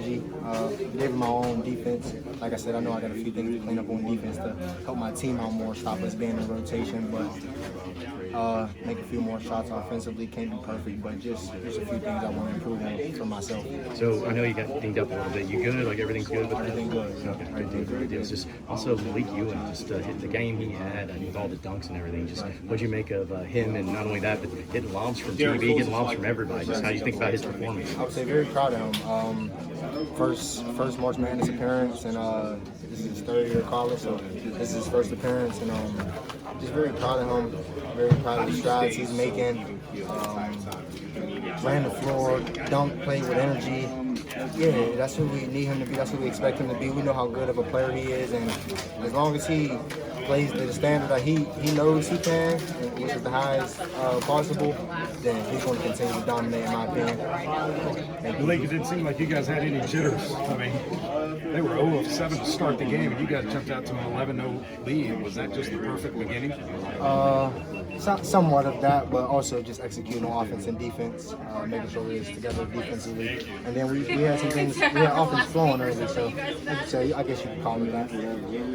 energy. Gave him my own defense. Like I said, I know I got a few things to clean up on defense to help my team out more, stop us being in rotation, but make a few more shots offensively. Can't be perfect, but just there's a few things I want to improve on for myself. So I know you got dinged up a little bit. You good? Like everything's good? Everything good. Okay, good deal. Just also Malik Ewin, just hit the game he had with all the dunks and everything. Just what'd you make of him, and not only that, but getting lobs from TV, getting lobs from everybody. Just how you think about his performance? I would say very proud of him. First March Madness appearance, and this is his third year of college, so this is his first appearance, and just very proud of him. Very proud of the strides he's making. Ran the floor, dunk, played with energy. Yeah, that's who we need him to be. That's who we expect him to be. We know how good of a player he is, and as long as he plays to the standard that he knows he can, which is the highest possible, then he's going to continue to dominate, in my opinion. Malik, it didn't seem like you guys had any jitters. I mean, they were 0 of 7 to start the game, and you guys jumped out to an 11-0 lead. Was that just the perfect beginning? Somewhat of that, but also just executing on offense and defense, making sure we was together defensively. And then we had some things, we had offense flowing early, so I guess you could call me that.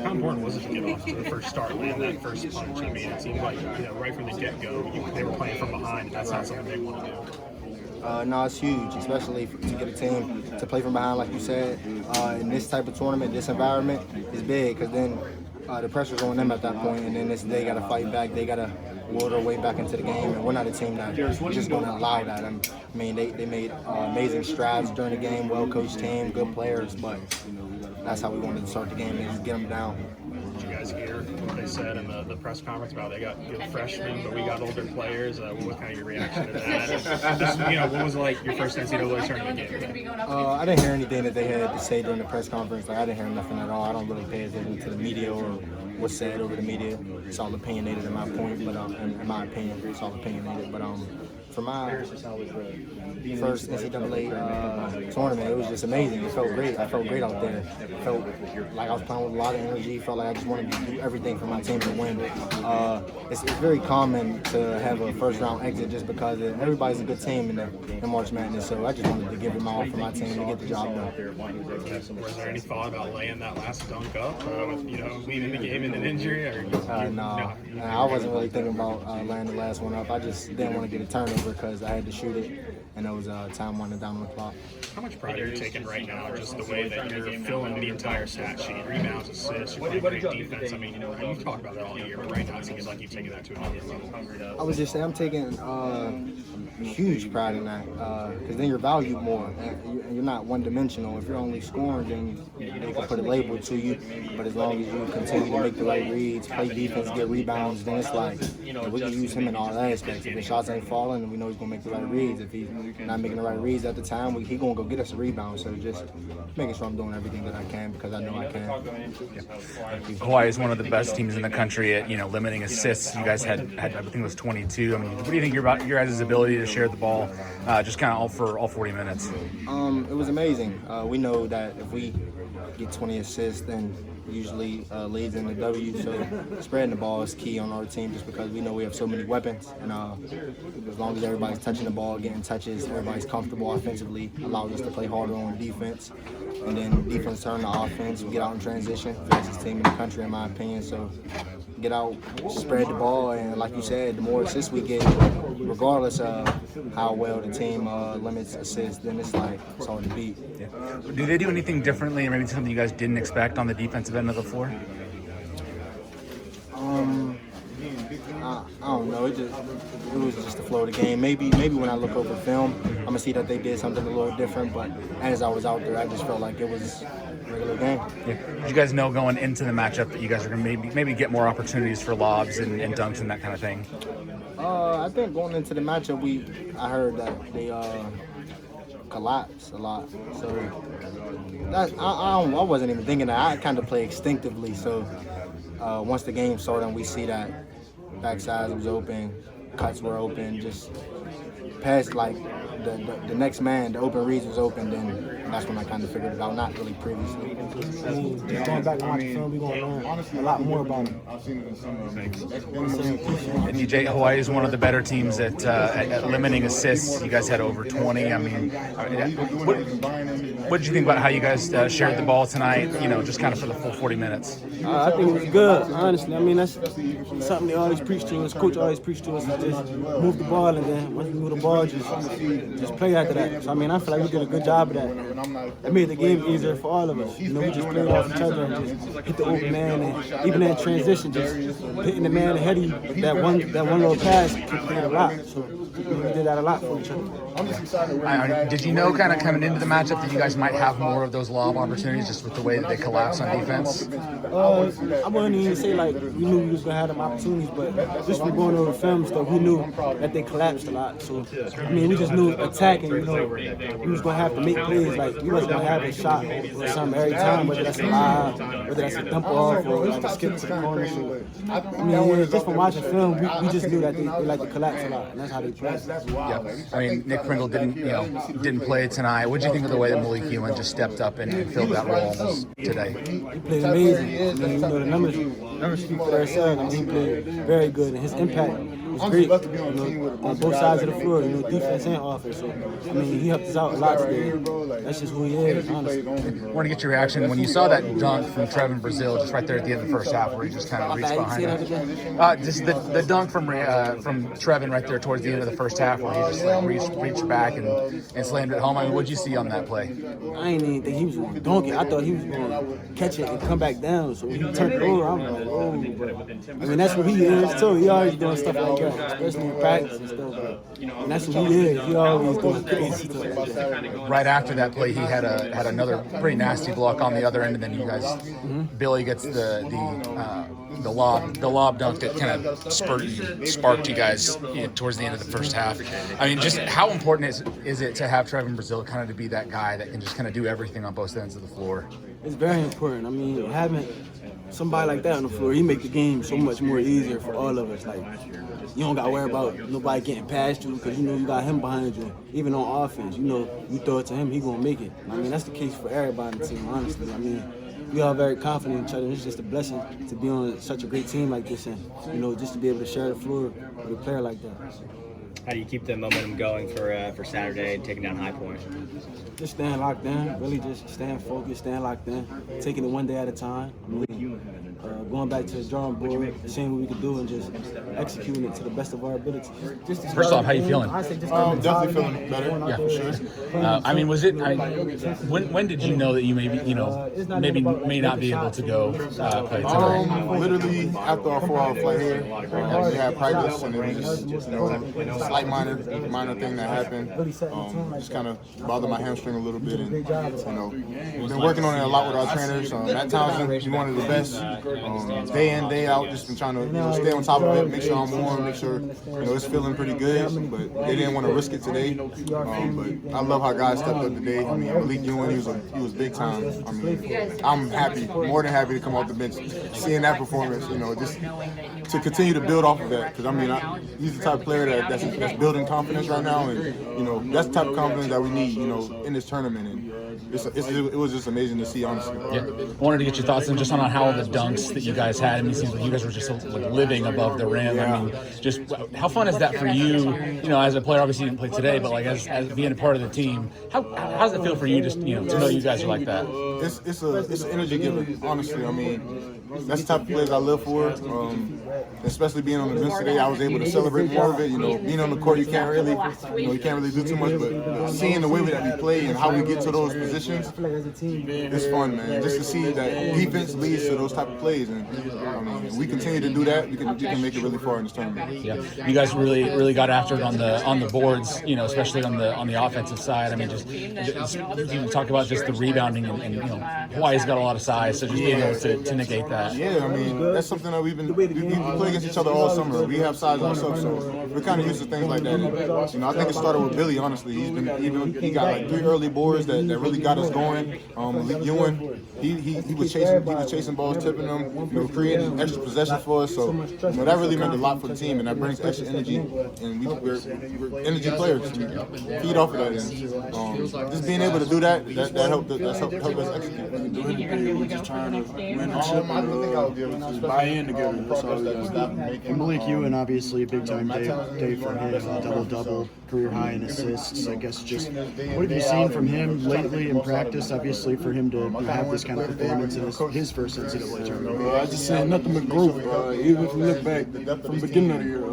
How important was it to get off to the first start, land that first punch? I mean, it seemed like, right from the get-go, they were playing from behind, and that's not something they want to do. No, it's huge, especially to get a team to play from behind, like you said. In this type of tournament, this environment is big, because then the pressure's on them at that point, and then they got to fight back. They got to will their way back into the game, and we're not a team that just going to allow that. I mean, they made amazing strides during the game, well-coached team, good players, but that's how we wanted to start the game, is get them down. Did you guys hear what they said in the press conference about they got good freshmen, but we got older players? What was kind of your reaction to that? What was like your first NCAA tournament game? I didn't hear anything that they had to say during the press conference. Like, I didn't hear nothing at all. I don't really pay attention to the media or what's said over the media. It's all opinionated in my point, but in my opinion, it's all opinionated. But for my first NCAA tournament, it was just amazing. It felt great. I felt great out there. It felt like I was playing with a lot of energy. It felt like I just wanted to do everything for my team to win. It's very common to have a first round exit just because everybody's a good team in March Madness. So I just wanted to give it my all for my team to get the job done. Was there any thought about laying that last dunk up, leaving the game in an injury? Or no, I wasn't really thinking about laying the last one up. I just didn't want to get a turnover because I had to shoot it, and it was time winding down on the clock. How much pride are you taking right now, just the way that you're filling the entire stat sheet, rebounds, assists, you're playing great defense? I mean, you've talked about that all year, but right now it seems like you've taken that to another level. I was just saying, I'm taking huge pride in that, because then you're valued more. You're not one-dimensional. If you're only scoring, then they can put a label to you, but as long as you continue to make the right reads, play defense, get rebounds, then it's like, we can use him in all aspects. If the shots ain't falling, then we know he's going to make the right reads. If he's not making the right reads at the time, he's going to go get us a rebound. So just making sure I'm doing everything that I can because I know I can. Hawaii is one of the best teams in the country at limiting assists. You guys had I think it was 22. I mean, what do you think about your guys' ability to share the ball, just kind of all 40 minutes? It was amazing. We know that if we get 20 assists, then usually leads in the W. So spreading the ball is key on our team, just because we know we have so many weapons. And as long as everybody's touching the ball, getting touches, everybody's comfortable offensively, allows us to play harder on defense. And then defense turn to offense. We get out in transition. Fastest team in the country, in my opinion. So get out, spread the ball, and like you said, the more assists we get, regardless of how well the team limits assists, then it's hard to beat. Yeah. Do they do anything differently, or maybe something you guys didn't expect on the defensive end of the floor? I don't know. It was just the flow of the game. Maybe when I look over film, I'm gonna see that they did something a little different. But as I was out there, I just felt like it was a regular game. Yeah. Did you guys know going into the matchup that you guys are gonna maybe get more opportunities for lobs and dunks and that kind of thing? I think going into the matchup, I heard that they collapse a lot. So I wasn't even thinking that. I kind of play instinctively. So once the game started and we see that backside was open, cuts were open, just past the next man, the open reads was open, then that's when I kind of figured it out, not really previously. Going back and watching film, we're going to learn a lot more about him. DJ, Hawaii is one of the better teams at limiting assists. You guys had over 20. I mean, what did you think about how you guys shared the ball tonight? Just kind of for the full 40 minutes. I think it was good, honestly. I mean, that's something they always preach to us. Coach always preached to us is just move the ball, and then once we move the ball, just play after that. So, I mean, I feel like we did a good job of that. It made the game easier for all of us. We just played off each other and just hit the open man, and even in transition, just hitting the man ahead of you. That one little pass could play a lot. So, we did that a lot for each other. Did you know kind of coming into the matchup that you guys might have more of those lob opportunities just with the way that they collapse on defense? I wouldn't even say like we knew we was gonna have them opportunities, but just from going over film stuff, we knew that they collapsed a lot. So I mean, we just knew attacking. We was gonna have to make plays. Like we wasn't gonna have a shot or something every time, whether that's a live, whether that's a dump off or like a skip to the corner. So I mean, just from watching film, we just knew that they like to collapse a lot, and that's how they play. Yeah, I mean, Nick Pringle didn't play tonight. What did you think of the way that Malik Ewin just stepped up and filled that role almost today? He played amazing. I mean, the numbers speak for themselves. I mean, he played very good, and his impact was great. On both sides of the floor, defense and offense. So, I mean, he helped us out a lot today. That's just who he is, honestly. I want to get your reaction when you saw that dunk from Trevin Brazil just right there at the end of the first half, where he just kind of reached behind him. Just the dunk from Trevin right there towards the end of the first half, where he just like reached back and slammed it home. I mean, what did you see on that play? I didn't even think he was going to dunk it. I thought he was going to catch it and come back down. So when he turned it over, I'm like, oh. I mean, that's what he is too. He always doing stuff like that, especially in practice and stuff. And that's what he is. He always doing crazy stuff like that. Right after that play, he had another pretty nasty block on the other end, and then you guys, Billy gets the lob dunk that kind of sparked you guys towards the end of the first half. I mean, just how important is it to have Trevin Brazil kind of to be that guy that can just kind of do everything on both ends of the floor? It's very important. I mean, having somebody like that on the floor, he make the game so much more easier for all of us. Like, you don't got to worry about nobody getting past you because you got him behind you. Even on offense, you throw it to him, he gonna make it. I mean, that's the case for everybody on the team, honestly. I mean, we all very confident in each other. It's just a blessing to be on such a great team like this, and just to be able to share the floor with a player like that. How do you keep the momentum going for Saturday and taking down High Point? Just staying locked in, really just staying focused, staying locked in, taking it one day at a time. Going back to the drawing board, seeing what we could do, and just executing it to the best of our abilities. First off, how you feeling? Definitely feeling better. Yeah, for sure. I mean, was it? When did you know that you may not be able to go play tonight? Literally after our 4-hour flight here, we had practice, and it was just a slight minor thing that happened. Just kind of bothered my hamstring a little bit, and we've been working on it a lot with our trainers. At times, we wanted the best. Day in, day out, just been trying to stay on top of it, make sure I'm warm, make sure it's feeling pretty good. But they didn't want to risk it today. But I love how guys stepped up today. I mean, Malik Ewin, he was big time. I mean, I'm happy, more than happy to come off the bench, seeing that performance. Just to continue to build off of that. Because I mean, he's the type of player that's building confidence right now, and that's the type of confidence that we need, in this tournament. And it was just amazing to see, honestly. Yeah. I wanted to get your thoughts just on how the dunks that you guys had. I mean, it seems like you guys were just like living above the rim. Yeah. I mean, just how fun is that for you? As a player, obviously you didn't play today, but like as being a part of the team, how does it feel for you just to know you guys are like that? It's an energy giver, honestly. I mean, that's the type of players I live for. Especially being on the bench today, I was able to celebrate more of it. Being on the court, you can't really do too much, but seeing the way that we play and how we get to those positions, it's fun, man. Just to see that defense leads to those type of plays, and I mean, we continue to do that, we can make it really far in this tournament. Yeah, you guys really got after it on the boards, especially on the offensive side. I mean, just talk about just the rebounding and Hawaii's got a lot of size, so just being able to negate that. Yeah, I mean, that's something that we play against each other all summer. We have size ourselves, so we're kind of used to things like that. And, I think it started with Billy, honestly. He got like 3 early boards that really got us going. Malik Ewin, he was chasing balls, tipping them, creating extra possession for us. So that really meant a lot for the team, and that brings extra energy. And we're energy players. We feed off of that. And just being able to do that helped us execute. We're just trying to win the chip. I think I'll be able to buy in together. That's all we got. And Malik Ewin, obviously a big time day for hit a double-double, career high in assists. I guess just what have you seen from him lately in practice? Obviously, for him to have this kind of performance in his first NCAA tournament. I just saying nothing but growth. Even if you look back from the beginning of the year,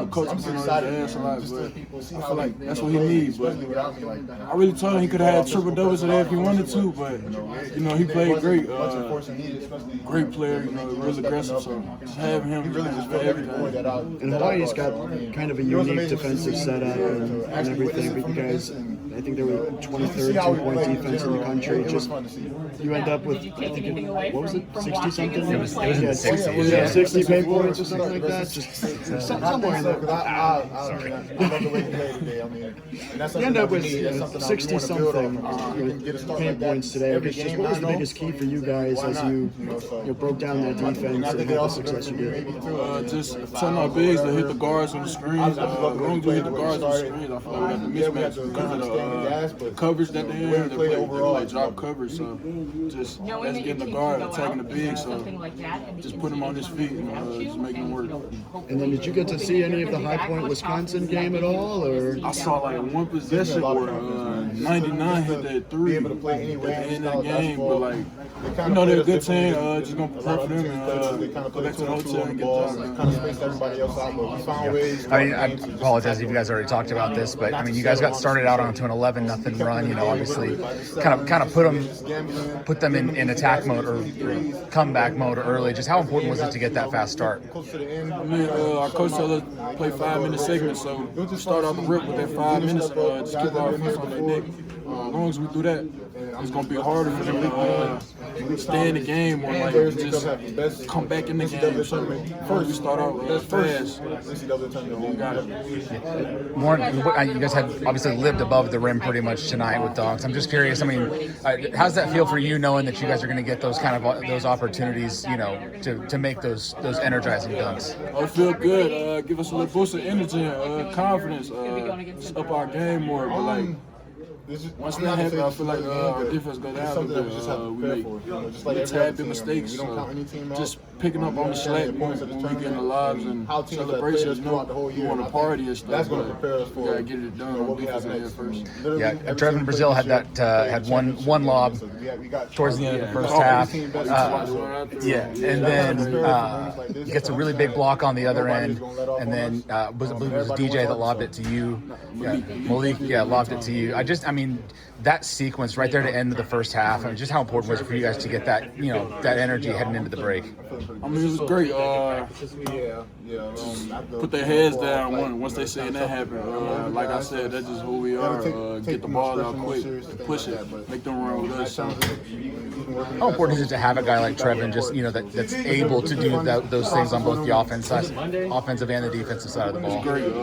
coach was on his ass a lot, but I feel like that's what he needs. But I really told him he could have had triple doubles today if he wanted to, but he played great. Great player, real aggressive. So just having him really just for everything. And Hawaii's got kind of a unique defensive setup and everything, but you guys, I think they were 23rd two-point defense in the country. Just you end up with, I think what was it, 60 something? It was in the 60s. Yeah, 60 paint points or something like that. Just somewhere in there. You end up with 60 something paint points today. I guess just what was the biggest key for you guys as you broke down that defense and had the success you did? Just telling our bigs to hit the guards on the screens. As long as we hit the guards on the screens, I feel like we got the mismatch because of the coverage that they have. They play drop coverage, so just as getting the guard, attacking the big, so just put him on his feet and just make him work. And then did you get to see any of the High Point Wisconsin game at all? Or I saw like one possession where 99 hit that three at the end of the game, but like, they're a good team. Just gonna prepare for them and go back to the hotel and get done. I apologize if you guys already talked about this, but I mean, you guys got started out onto an 11-0 run. Obviously, kind of put them in attack mode or comeback mode early. Just how important was it to get that fast start? I mean, our coach told us play 5-minute segments, so start out the rip with that 5 minutes. Just keep our offense on their neck. As long as we do that, it's gonna be harder for them to stay in the game or like just come back in the game. So first, we start out fast. We got it. Warren, you guys had obviously lived above the rim pretty much tonight with dunks. I'm just curious. I mean, how's that feel for you, knowing that you guys are going to get those kind of those opportunities, to make those energizing dunks? I feel good. Give us a little boost of energy and confidence. Just up our game more, but like. Once that happens, I feel like our defense goes down a little bit. We make tad bit mistakes, so just picking up on the slack when we get in the lobs and celebrations. We want to party and stuff, but we gotta get it done on defense end first. Yeah, Trevin Brazil had that had one lob towards the end of the first half. And then gets a really big block on the other end, and then I believe it was DJ that lobbed it to you. Malik, lobbed it to you. I mean, that sequence right there to end of the first half, just how important was it for you guys to get that, that energy heading into the break? I mean, it was great. Put their heads down once they seen that happen. Like I said, that's just who we are. Get the ball out quick, push it, make them run with us. How important is it to have a guy like Trevin, just that's able to do those things on both the offensive and the defensive side of the ball? It's great.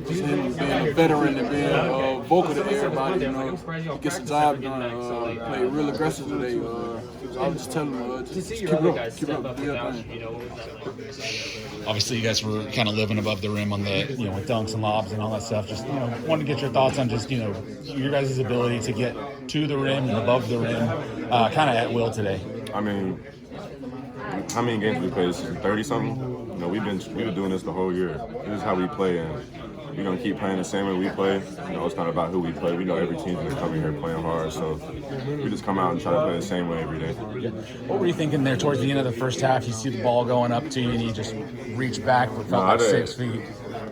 Just him being a veteran and being vocal to everybody. He gets the job done. Played real aggressive today. I was just telling him, just keep it up, do your thing. Obviously, you guys were kind of living above the rim on the, with dunks and lobs and all that stuff. Just, wanted to get your thoughts on just, your guys' ability to get to the rim and above the rim, kind of at will today. I mean, how many games we played? 30-something? We've been doing this the whole year. This is how we play, and we're gonna keep playing the same way we play. It's not about who we play. We know every team's gonna come in here playing hard, so we just come out and try to play the same way every day. What were you thinking there towards the end of the first half? You see the ball going up to you, and you just reach back, but felt like 6 feet.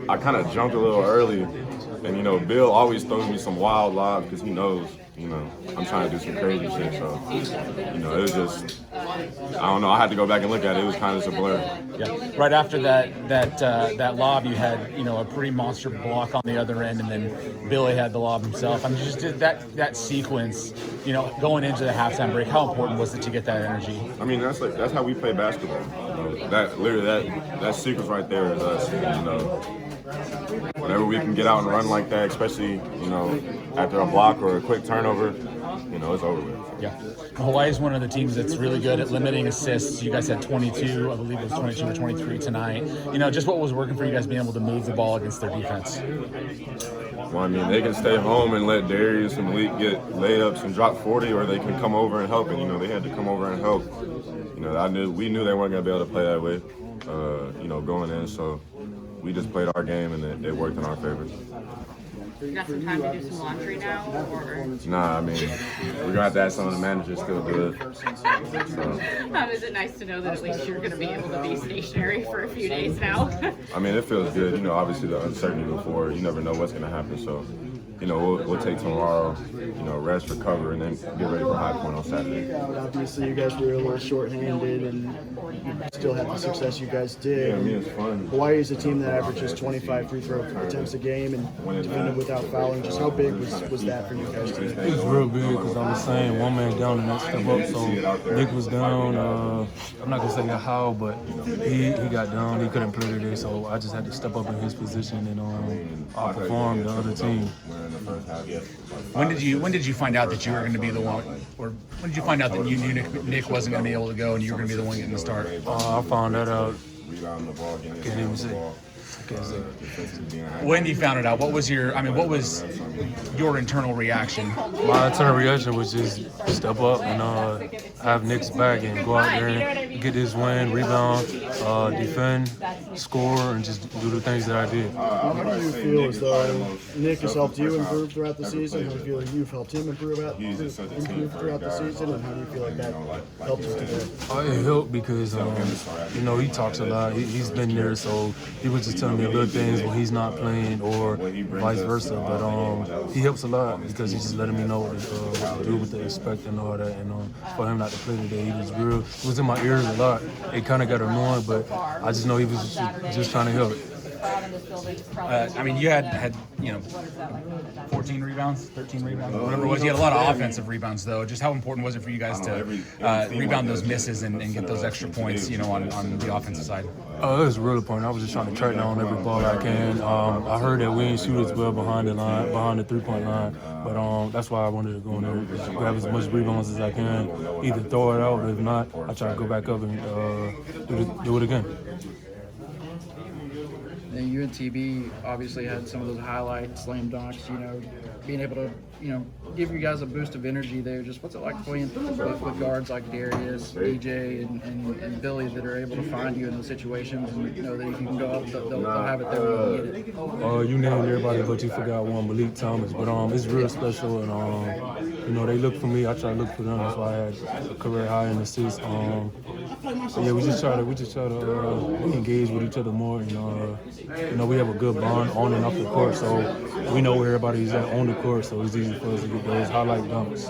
I kind of jumped a little early, and Bill always throws me some wild lobs because he knows. I'm trying to do some crazy shit, so, it was just, I don't know, I had to go back and look at it. It was kind of just a blur. Yeah. Right after that lob, you had, a pretty monster block on the other end, and then Billy had the lob himself. I mean, just that sequence, going into the halftime break, how important was it to get that energy? I mean, that's how we play basketball. That sequence right there is us, Whenever we can get out and run like that, especially, after a block or a quick turnover, it's over with. Yeah. Hawaii is one of the teams that's really good at limiting assists. You guys had 22, I believe it was 22 or 23 tonight. Just what was working for you guys being able to move the ball against their defense? Well, I mean, they can stay home and let Darius and Malik get layups and drop 40, or they can come over and help. And, they had to come over and help. We knew they weren't going to be able to play that way, going in. So, we just played our game and it worked in our favor. You got some time to do some laundry now, or? Nah, I mean, we're gonna have to ask some of the managers still do it. So, Is it nice to know that at least you're going to be able to be stationary for a few days now? I mean, it feels good. You know, obviously the uncertainty before, you never know what's gonna happen. So, you know, we'll take tomorrow, you know, rest, recover, and then get ready for High Point on Saturday. Obviously, you guys were a little short-handed and still had the success you guys did. Yeah, I mean, it's fun. Hawaii is a team that averages 25 free throw attempts a game and defended without fouling. Just how big was that for you guys today? It was real big because I was saying one man down and next step up. So Nick was down. I'm not gonna say how, but he got down. He couldn't play today, so I just had to step up in his position and outperform the other team. When did you find out that you were going to be the one, or when did you find out that you knew Nick wasn't going to be able to go and you were going to be the one getting the start? I found that out. Can't even say. When you found it out, what was your internal reaction? My internal reaction was just step up and have Nick's back and go out there and get this win, rebound, defend, score, and just do the things that I did. How do you feel as though Nick has helped you improve throughout the season? How do you feel like you've helped him improve throughout the season? And how do you feel like that helped you today? It helped because, you know, he talks a lot. He's been there, so he was just telling me good things when he's not playing or vice versa. But he helps a lot because he's just letting me know what to do, what to expect and all that. And for him not to play today, he was in my ears a lot. It kind of got annoying, but I just know he was just trying to help. You had 14 rebounds, 13 rebounds, whatever it was. You had a lot of offensive rebounds, though. Just how important was it for you guys to rebound those misses and get those extra points, on the offensive side? It was really important. I was just trying to track down every ball I can. I heard that we didn't shoot as well behind the three-point line, but that's why I wanted to go in there, just grab as much rebounds as I can, either throw it out, but if not, I try to go back up and do it again. And you and TB obviously had some of those highlights, slam dunks, being able to, give you guys a boost of energy there. Just what's it like playing with guards like Darius, DJ, and Billy that are able to find you in those situations and know that if you can go up, they'll have it there when you need it? You named everybody, but you forgot one, Malik Thomas. But it's real special, and they look for me. I try to look for them. That's why I had a career high in assists. We just try to engage with each other more. And we have a good bond on and off the court, so we know where everybody's at on the court. So it's easy for us to get those highlight dunks.